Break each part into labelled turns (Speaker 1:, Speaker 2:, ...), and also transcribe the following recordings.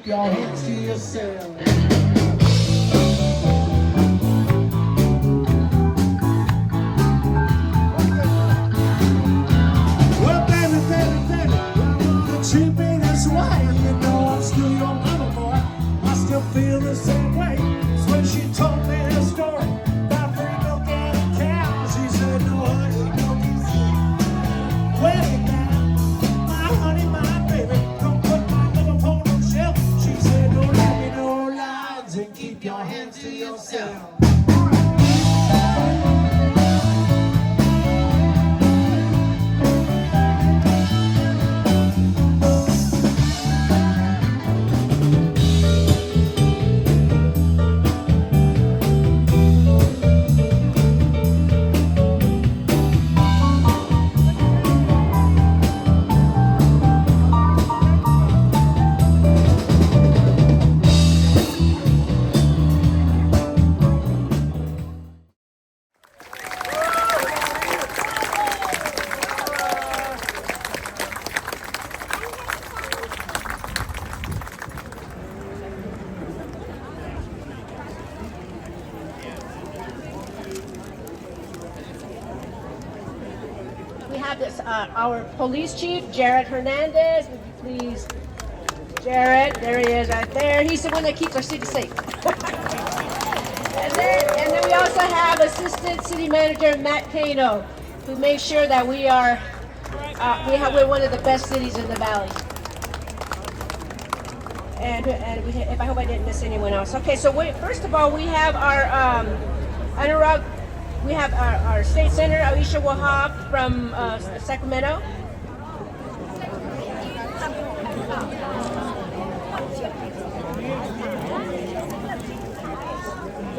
Speaker 1: keep your hands to yourself. Well, baby, I wanna treat me this way. You know I'm still your mama, boy. I still feel the same way. It's when she told me the story about free milk and a cow. She said, no, honey, don't you see? Well, now, my honey, my baby, don't put my milk upon the shelf. She said, don't let me know lies and keep your hands to yourself.
Speaker 2: We have this, our police chief, Jared Hernandez. Would you please, Jared, there he is right there. He's the one that keeps our city safe. and then we also have Assistant City Manager Matt Cano, who makes sure that we are, we're one of the best cities in the valley. And I hope I didn't miss anyone else. Okay, so first of all, we have our Anurag. We have our State Senator, Aisha Wahab from Sacramento.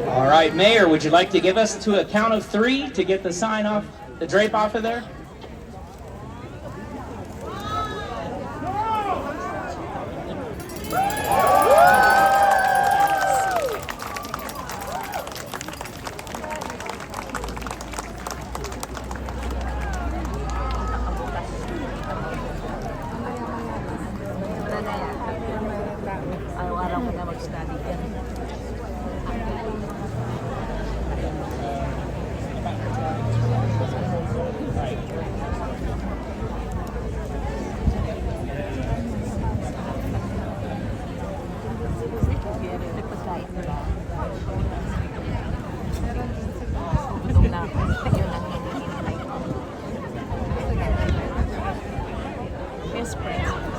Speaker 3: All right, Mayor, would you like to give us to a count of 3 to get the sign off, the drape off of there?
Speaker 4: Araw-araw ko na mag-study yan. Nagpagkain nila. Gutom na ako. Yun lang hinihintay ko. Best friends.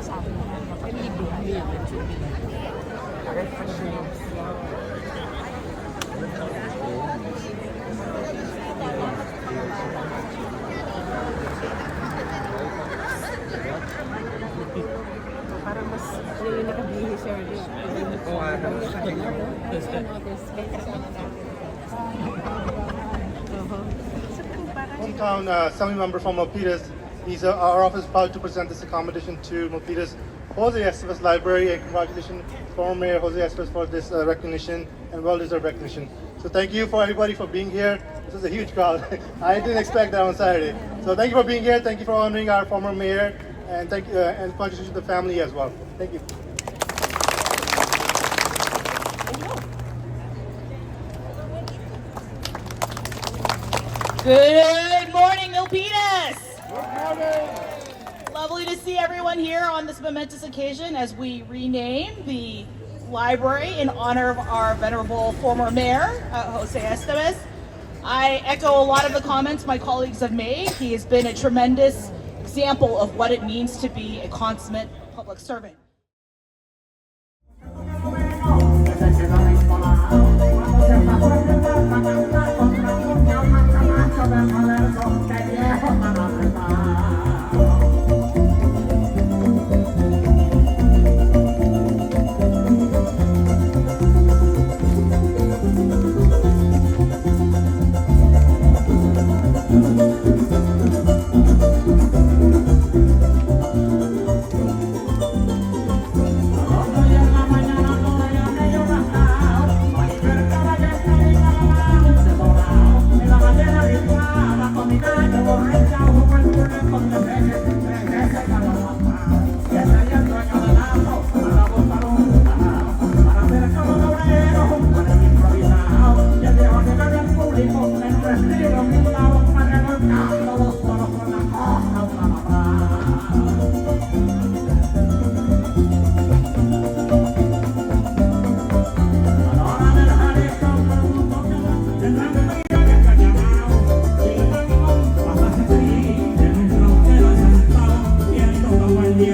Speaker 4: Sabi naman, napag-ibig niya. Refreshments. Parang mas yung nakabihi siya rin.
Speaker 5: Hometown Assembly member from Milpitas. Our office is proud to present this accommodation to Milpitas Jose Estevez Library, and congratulations former Mayor Jose Estevez for this recognition and well-deserved recognition. So thank you for everybody for being here. This is a huge crowd. I didn't expect that on Saturday. So thank you for being here. Thank you for honoring our former mayor, and thank you and congratulations to the family as well. Thank you.
Speaker 6: Good morning, Milpitas! Lovely to see everyone here on this momentous occasion as we rename the library in honor of our venerable former mayor, Jose Estevez. I echo a lot of the comments my colleagues have made. He has been a tremendous example of what it means to be a consummate public servant.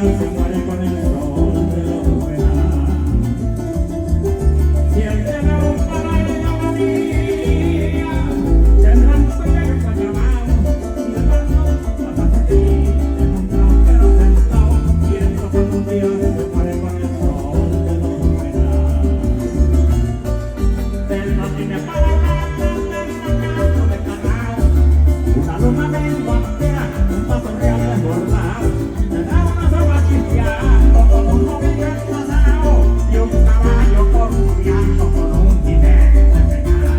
Speaker 1: día se muere con el sol de los veranos. Si el día un paraíso María, tendrán un pequeño cañamao, y el barco va a partir en un tranquero sentado, viendo cuando un día se muere con el sol de los veranos. Él no tiene para una luna bien guapera, un paso real desbordado, te da una soga chispeando como un movimiento asado y un caballo corriendo con un jinete pegado.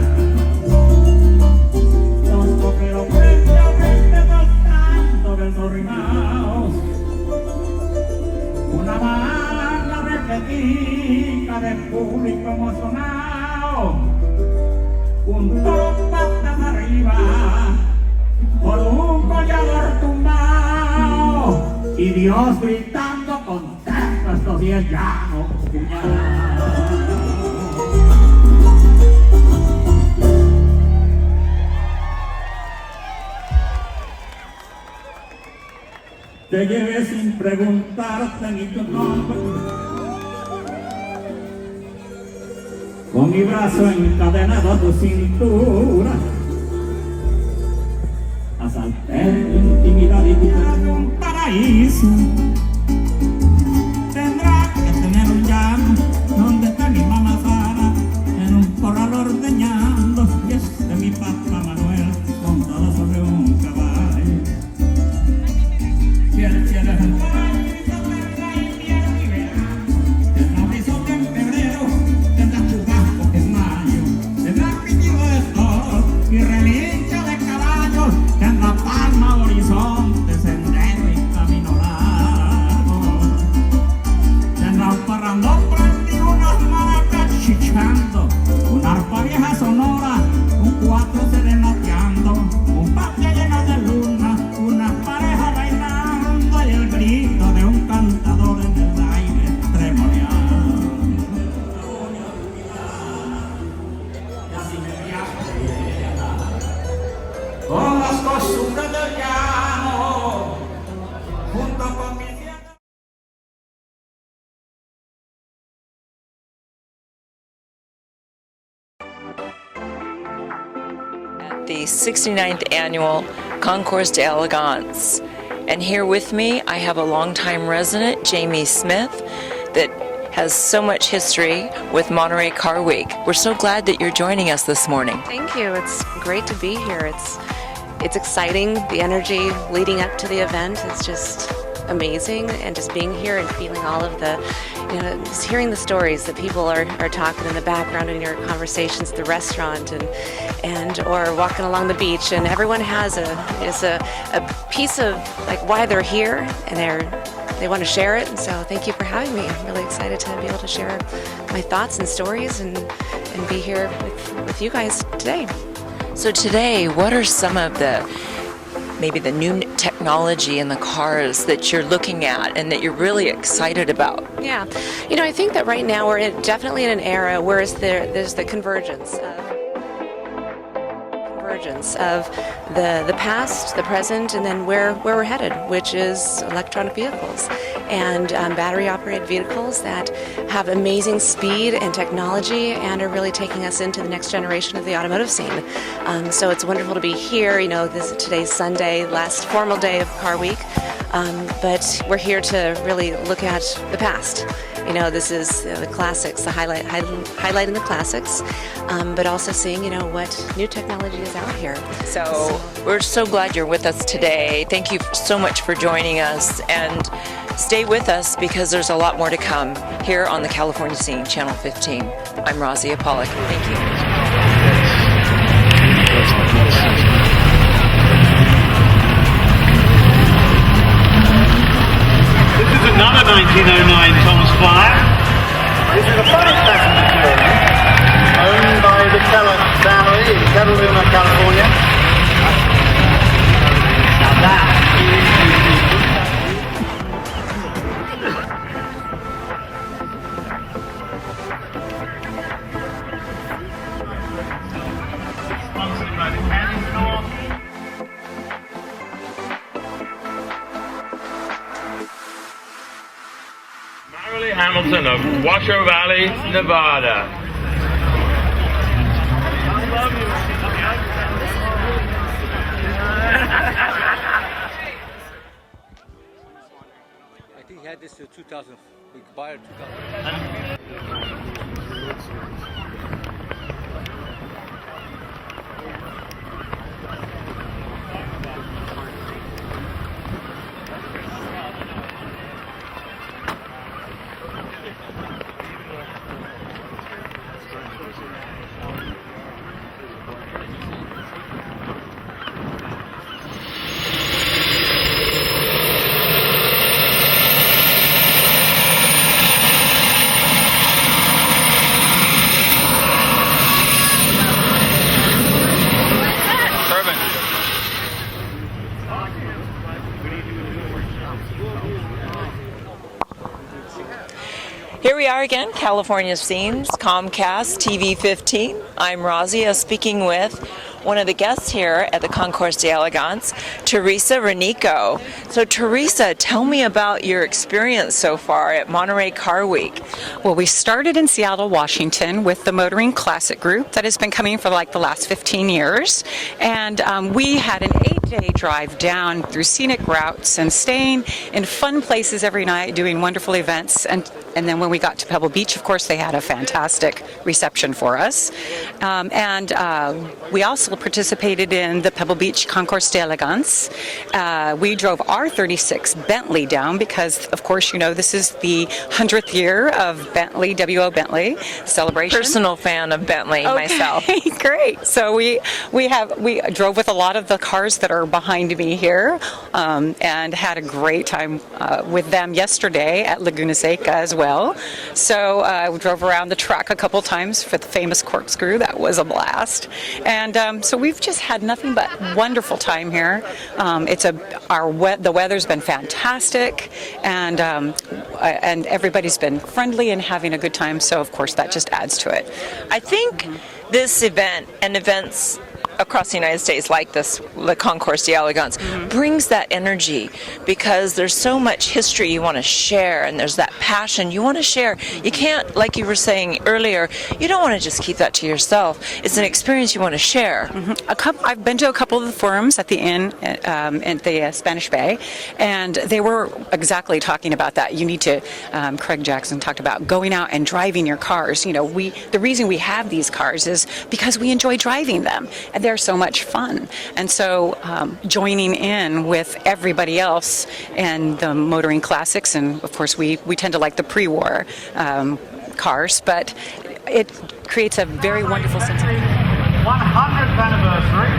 Speaker 1: Los coqueros frente a frente tocando versos rimados, una banda repetida de público emocionado, un toro patas arriba por un collador tumbado y Dios gritando contento estos 10 llanos puñalados. Te llevé sin preguntarte ni tu nombre, con mi brazo encadenado a tu cintura. Asalté tu intimidad y quitarme un paraíso. Tendrá que tener un llano donde está mi mamá Sara, en un corral ordeñando, y es de mi papá Manuel montado sobre un caballo. Si el cielo es un paraíso, tendrá invierno y verano, tendrá horizonte en febrero, tendrá chubasco que es mayo, tendrá pitido de sol y relincho de caballos, tendrá palma, horizonte, sendero y camino largo. Tendrá un parrandón prendido, unos maracas chichando, una arpa vieja sonora, un cuatro serenateando, un patio lleno de luna, una pareja bailando y el grito de un cantador en el aire tremoleando. Y así me viaje con las costumbres del llano, junto con mi tierra.
Speaker 4: At the 69th annual Concours d'Elegance. And here with me, I have a longtime resident, Jamie Smith, that has so much history with Monterey Car Week. We're so glad that you're joining us this morning.
Speaker 7: Thank you. It's great to be here. It's exciting. The energy leading up to the event is just amazing, and just being here and feeling all of the, just hearing the stories that people are talking in the background in your conversations at the restaurant and or walking along the beach, and everyone has a piece of like why they're here, and they want to share it. And so thank you for having me. I'm really excited to be able to share my thoughts and stories and be here with you guys today.
Speaker 4: So today, what are some of maybe the new technology in the cars that you're looking at and that you're really excited about?
Speaker 7: Yeah, I think that right now we're definitely in an era where there's the convergence of the past, the present, and then where we're headed, which is electronic vehicles and battery-operated vehicles that have amazing speed and technology and are really taking us into the next generation of the automotive scene. So it's wonderful to be here. Today's Sunday, last formal day of Car Week, but we're here to really look at the past. This is the classics, highlighting the classics, but also seeing, what new technology is out here.
Speaker 4: So we're so glad you're with us today. Thank you so much for joining us, and stay with us because there's a lot more to come here on the California Scene, Channel 15. I'm Razia Pollock. Thank you.
Speaker 8: This is another 1909 Tom's Flyer. This is a funny passenger touring owned by the Keller family in Pebble, California. Now that sponsored by the Candy Store. Hamilton of Washoe Valley, Nevada.
Speaker 9: I think he had this till 2000. We bought it 2000.
Speaker 4: Here we are again, California Scenes, Comcast TV 15. I'm Razia speaking with one of the guests here at the Concours d'Elegance, Teresa Renico. So Teresa, tell me about your experience so far at Monterey Car Week.
Speaker 10: Well, we started in Seattle, Washington with the Motoring Classic Group that has been coming for like the last 15 years. And we had an 8-day drive down through scenic routes and staying in fun places every night, doing wonderful events. And then when we got to Pebble Beach, of course, they had a fantastic reception for us. We also participated in the Pebble Beach Concours d'Elegance. We drove our 36 Bentley down because, of course, you know, this is the 100th year of Bentley, W.O. Bentley celebration.
Speaker 4: Personal fan of Bentley myself.
Speaker 10: Great. So we drove with a lot of the cars that are behind me here, and had a great time with them yesterday at Laguna Seca as well. So we drove around the track a couple times for the famous corkscrew. That was a blast. And so we've just had nothing but wonderful time here. The weather's been fantastic, and everybody's been friendly and having a good time. So of course that just adds to it.
Speaker 4: I think this event and events across the United States like this, the Concours d'Elegance, brings that energy because there's so much history you want to share and there's that passion you want to share. You can't, like you were saying earlier, you don't want to just keep that to yourself. It's an experience you want to share.
Speaker 10: I've been to a couple of the forums at the inn at the Spanish Bay, and they were exactly talking about that. You need to, Craig Jackson talked about going out and driving your cars. You know, the reason we have these cars is because we enjoy driving them, and they're so much fun. And so joining in with everybody else and the motoring classics, and of course we tend to like the pre-war cars, but it creates a very wonderful sense of
Speaker 8: 100th anniversary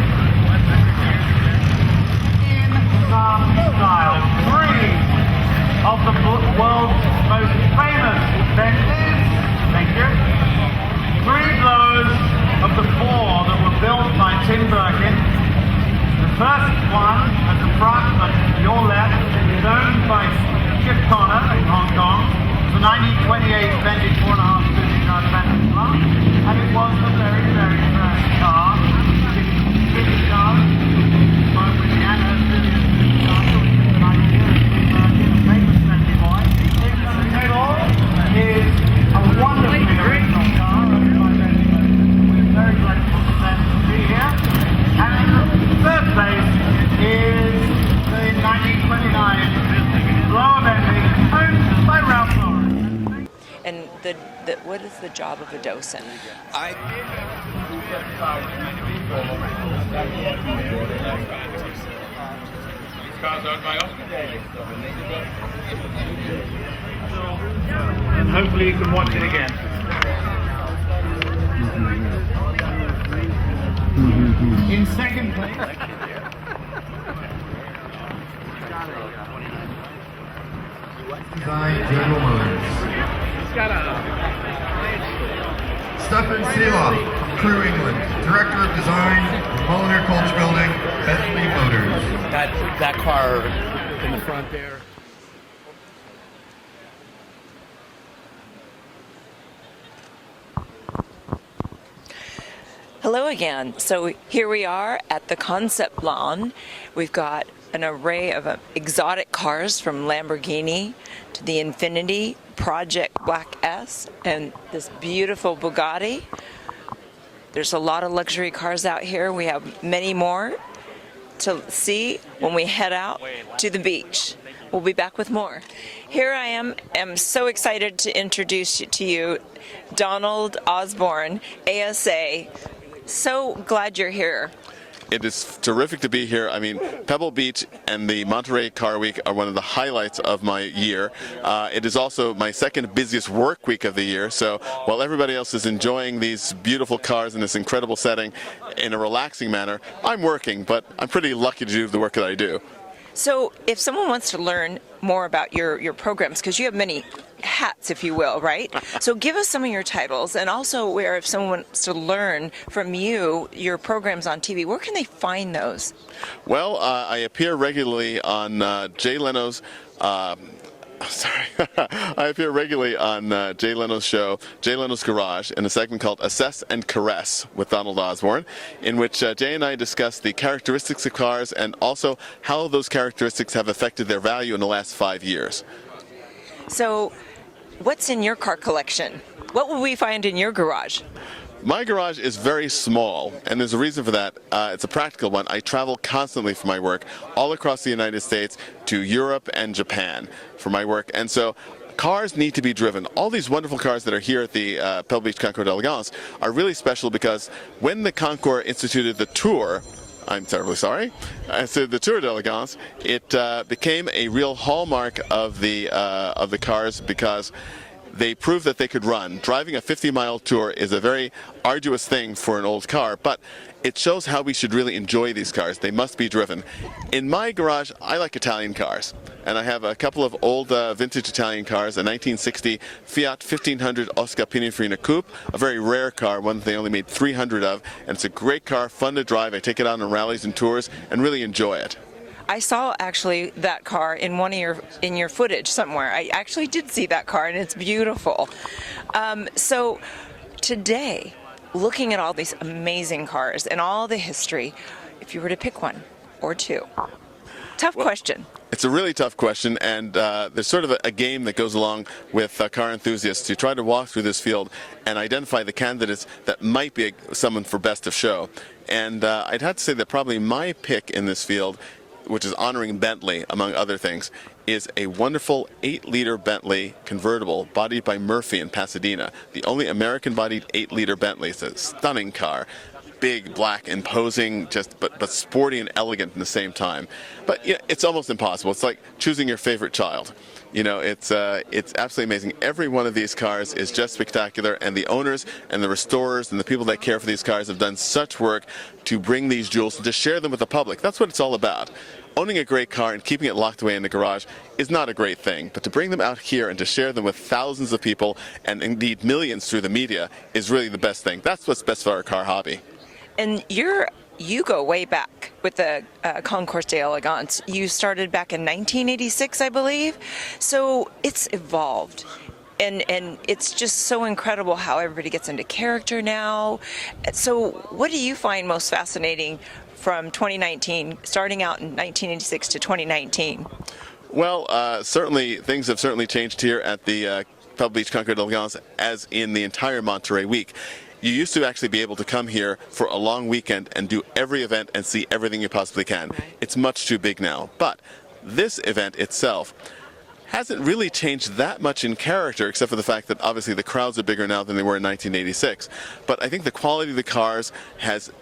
Speaker 8: in some style. 3 of the world's most famous Bentleys. Thank you. 3 blows of the 4 that were built by Tim Birkin. The first one at the front, at your left, is owned by Chip Connor in Hong Kong. It's a 1928 Bentley 4.5 supercar Bentley Club, and it was the very, very first car. This car, both with the famous Bentley boy. In the middle is a wonderfully original car owned by Bentley. We're very grateful for them to be here. And in the third place is the 1929 Lower Bentley owned by Ralph Lauren.
Speaker 4: And what is the job of a docent?
Speaker 8: And hopefully you can watch it again. In second place.
Speaker 11: Design General Motors. Stefan Seeloff, Crew England, Director of Design, Mulliner Coach Building, Bentley Motors.
Speaker 9: That car in the front there.
Speaker 4: Hello again. So here we are at the Concept Lawn. We've got an array of exotic cars from Lamborghini to the Infiniti, Project Black S, and this beautiful Bugatti. There's a lot of luxury cars out here. We have many more to see when we head out to the beach. We'll be back with more. Here I am so excited to introduce to you Donald Osborne, ASA. So glad you're here.
Speaker 12: It is terrific to be here. I mean, Pebble Beach and the Monterey Car Week are one of the highlights of my year. It is also my second busiest work week of the year. So while everybody else is enjoying these beautiful cars in this incredible setting in a relaxing manner, I'm working, but I'm pretty lucky to do the work that I do.
Speaker 4: So if someone wants to learn more about your programs, because you have many hats, if you will, right? So give us some of your titles, and also where if someone wants to learn from you, your programs on TV, where can they find those?
Speaker 12: Well, I appear regularly on Jay Leno's I appear regularly on Jay Leno's show, Jay Leno's Garage, in a segment called Assess and Caress with Donald Osborne, in which Jay and I discuss the characteristics of cars and also how those characteristics have affected their value in the last 5 years.
Speaker 4: So what's in your car collection? What will we find in your garage?
Speaker 12: My garage is very small, and there's a reason for that. It's a practical one. I travel constantly for my work, all across the United States to Europe and Japan for my work, and so cars need to be driven. All these wonderful cars that are here at the Pebble Beach Concours d'Elegance are really special because when the Concours instituted the tour, I'm terribly sorry, so the Tour d'Elegance, it became a real hallmark of the cars because they proved that they could run. Driving a 50-mile tour is a very arduous thing for an old car, but it shows how we should really enjoy these cars. They must be driven. In my garage, I like Italian cars, and I have a couple of old vintage Italian cars, a 1960 Fiat 1500 Oscar Pininfarina Coupe, a very rare car, one that they only made 300 of, and it's a great car, fun to drive. I take it out on rallies and tours and really enjoy it.
Speaker 4: I saw actually that car in one of your footage somewhere. I actually did see that car, and it's beautiful. So today, looking at all these amazing cars and all the history, if you were to pick one or two, tough question.
Speaker 12: It's a really tough question, and there's sort of a game that goes along with car enthusiasts to try to walk through this field and identify the candidates that might be someone for best of show. And I'd have to say that probably my pick in this field, which is honoring Bentley, among other things, is a wonderful 8-liter Bentley convertible bodied by Murphy in Pasadena. The only American-bodied 8-liter Bentley. It's a stunning car. Big, black, imposing, but sporty and elegant in the same time. But you know, it's almost impossible. It's like choosing your favorite child. You know, it's absolutely amazing. Every one of these cars is just spectacular, and the owners and the restorers and the people that care for these cars have done such work to bring these jewels and to share them with the public. That's what it's all about. Owning a great car and keeping it locked away in the garage is not a great thing, but to bring them out here and to share them with thousands of people, and indeed millions through the media, is really the best thing. That's what's best for our car hobby.
Speaker 4: And you go way back with the Concours d'Elegance. You started back in 1986, I believe. So it's evolved. And it's just so incredible how everybody gets into character now. So what do you find most fascinating from 2019, starting out in 1986 to 2019?
Speaker 12: Well, certainly things have certainly changed here at the Pebble Beach Concours d'Elegance, as in the entire Monterey week. You used to actually be able to come here for a long weekend and do every event and see everything you possibly can. Right. It's much too big now. But this event itself hasn't really changed that much in character, except for the fact that obviously the crowds are bigger now than they were in 1986. But I think the quality of the cars has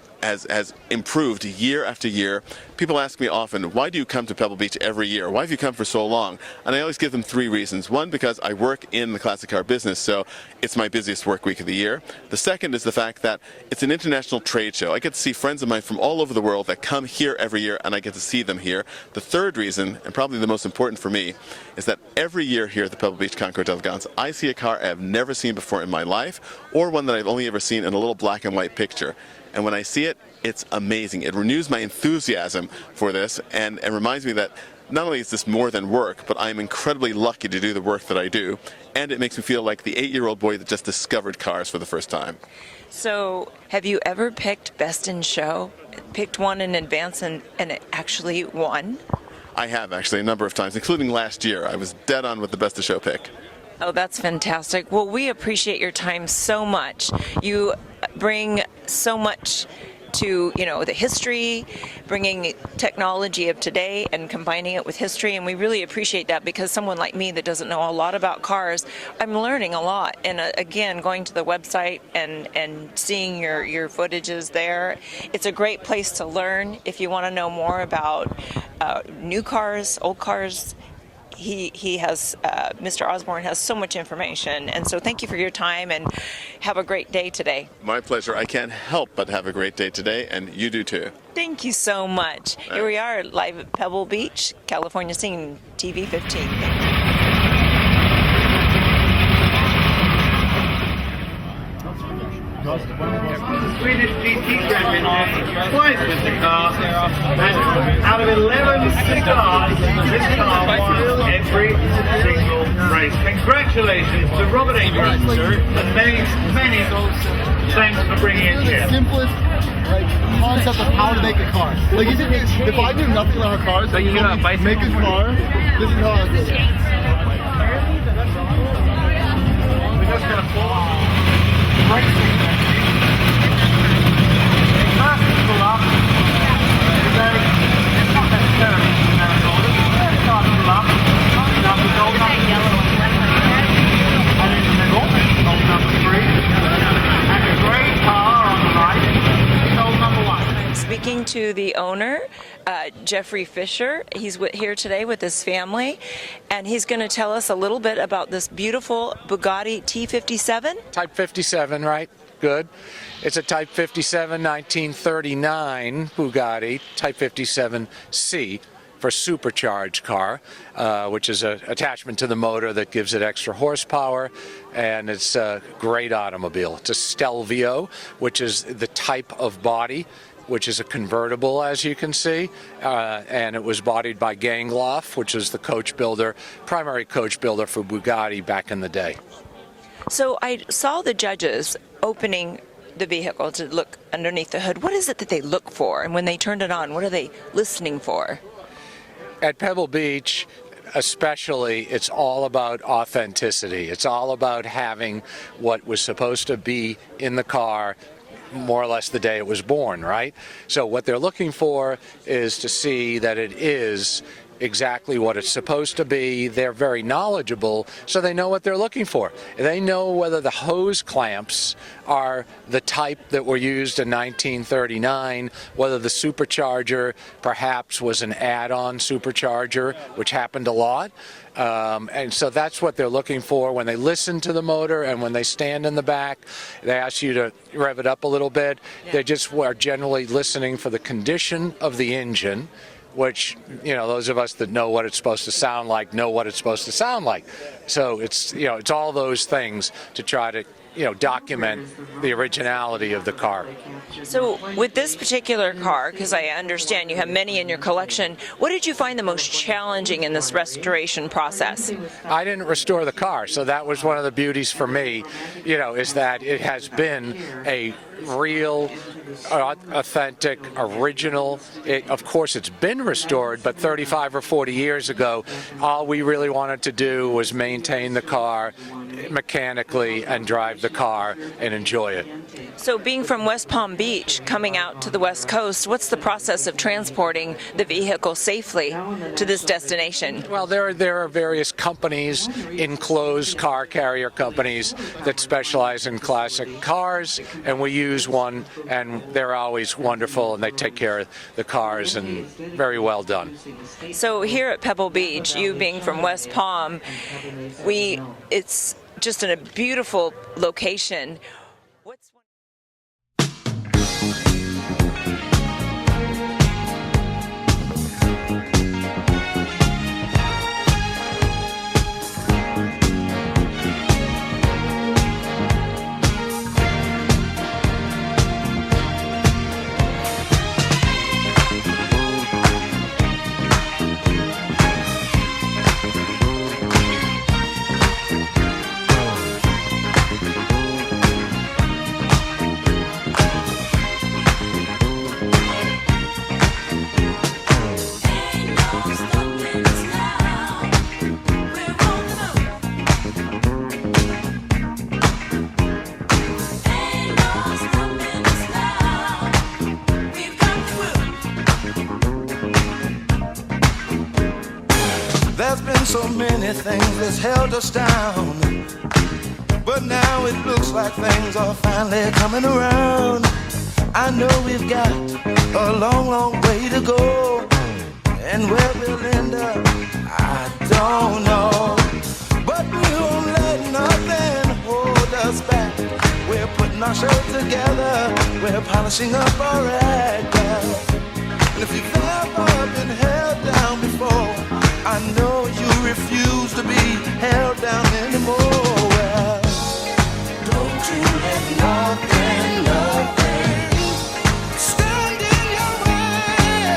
Speaker 12: improved year after year. People ask me often, why do you come to Pebble Beach every year? Why have you come for so long? And I always give them 3 reasons. One, because I work in the classic car business, so it's my busiest work week of the year. The second is the fact that it's an international trade show. I get to see friends of mine from all over the world that come here every year, and I get to see them here. The third reason, and probably the most important for me, is that every year here at the Pebble Beach Concours d'Elegance, I see a car I have never seen before in my life, or one that I've only ever seen in a little black and white picture. And when I see it, it's amazing. It renews my enthusiasm for this, and reminds me that not only is this more than work, but I'm incredibly lucky to do the work that I do, and it makes me feel like the 8-year-old boy that just discovered cars for the first time.
Speaker 4: So, have you ever picked Best in Show? Picked one in advance and it actually won?
Speaker 12: I have actually a number of times, including last year. I was dead on with the best of show pick.
Speaker 4: Oh, that's fantastic. Well, we appreciate your time so much. You bring so much to, you know, the history, bringing technology of today and combining it with history, and we really appreciate that, because someone like me that doesn't know a lot about cars, I'm learning a lot. And again, going to the website and seeing your footages there, it's a great place to learn if you want to know more about new cars, old cars. He has, Mr. Osborne has so much information, and so thank you for your time, and have a great day today.
Speaker 12: My pleasure. I can't help but have a great day today, and you do too.
Speaker 4: Thank you so much. Here we are live at Pebble Beach, California, seeing TV 15.
Speaker 8: Swedish GT champion twice with the car, and out of 11 cigars, this car won every single race. Congratulations to Robert Abrams, and many thanks for bringing it here.
Speaker 13: Simplest concept of how to make a car. Like, if I knew nothing about cars, make a car, this is how I do it.
Speaker 8: We're just going to fall. Racing. First to pull up. It's not necessarily in order. Start to pull up. Now the goal number yellow. And in the middle, goal number 3. And a grey car on the right. Goal number 1.
Speaker 4: Speaking to the owner, Jeffrey Fisher. He's here today with his family, and he's going to tell us a little bit about this beautiful Bugatti T57.
Speaker 14: Type 57, right? Good. It's a Type 57 1939 Bugatti, Type 57C for supercharged car, which is an attachment to the motor that gives it extra horsepower, and it's a great automobile. It's a Stelvio, which is the type of body, which is a convertible, as you can see, and it was bodied by Gangloff, which is the coach builder, primary coach builder for Bugatti back in the day.
Speaker 4: So I saw the judges opening the vehicle to look underneath the hood. What is it that they look for? And when they turned it on, what are they listening for?
Speaker 14: At Pebble Beach, especially, it's all about authenticity. It's all about having what was supposed to be in the car more or less the day it was born, right? So what they're looking for is to see that it is exactly what it's supposed to be. They're very knowledgeable, so they know what they're looking for. They know whether the hose clamps are the type that were used in 1939, whether the supercharger perhaps was an add-on supercharger, which happened a lot. And so that's what they're looking for when they listen to the motor, and when they stand in the back, they ask you to rev it up a little bit. They just are generally listening for the condition of the engine, which, you know, those of us that know what it's supposed to sound like know what it's supposed to sound like. So it's, you know, it's all those things to try to, you know, document the originality of the car.
Speaker 4: So with this particular car, because I understand you have many in your collection, what did you find the most challenging in this restoration process?
Speaker 14: I didn't restore the car, so that was one of the beauties for me, you know, is that it has been a real, authentic, original. Of course, it's been restored, but 35 or 40 years ago, all we really wanted to do was maintain the car mechanically and drive the car and enjoy it.
Speaker 4: So being from West Palm Beach, coming out to the West Coast, what's the process of transporting the vehicle safely to this destination?
Speaker 14: Well, there are various companies, enclosed car carrier companies, that specialize in classic cars, and we use one, and they're always wonderful, and they take care of the cars, and very well done.
Speaker 4: So here at Pebble Beach, you being from West Palm, it's just in a beautiful location.
Speaker 1: ruthless held us down. But now it looks like things are finally coming around. I know we've got a long, long way to go, and where we'll end up, I don't know. But we won't let nothing hold us back. We're putting our show together, we're polishing up our act. And if you've ever been held down before, I know you refuse to be held down anymore. Well, don't you let nothing, nothing stand in your way.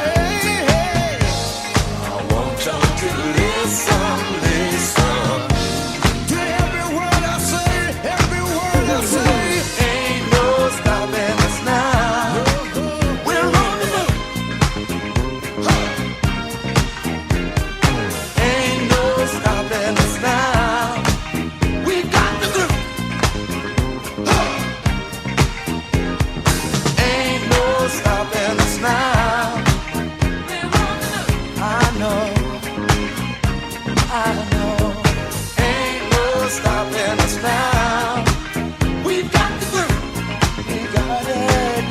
Speaker 1: I want y'all to listen, listen to every word I say, every word I say. Ain't no stopping us now. We're on the move. Ain't no stopping us now. We got the groove. Ain't no stopping us now. I know, I know. Ain't no stopping us now. We got the groove. We got it.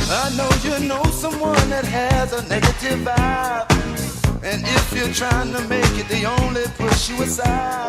Speaker 1: I know you know someone that has a negative vibe, and if you're trying to make it, they only push you aside.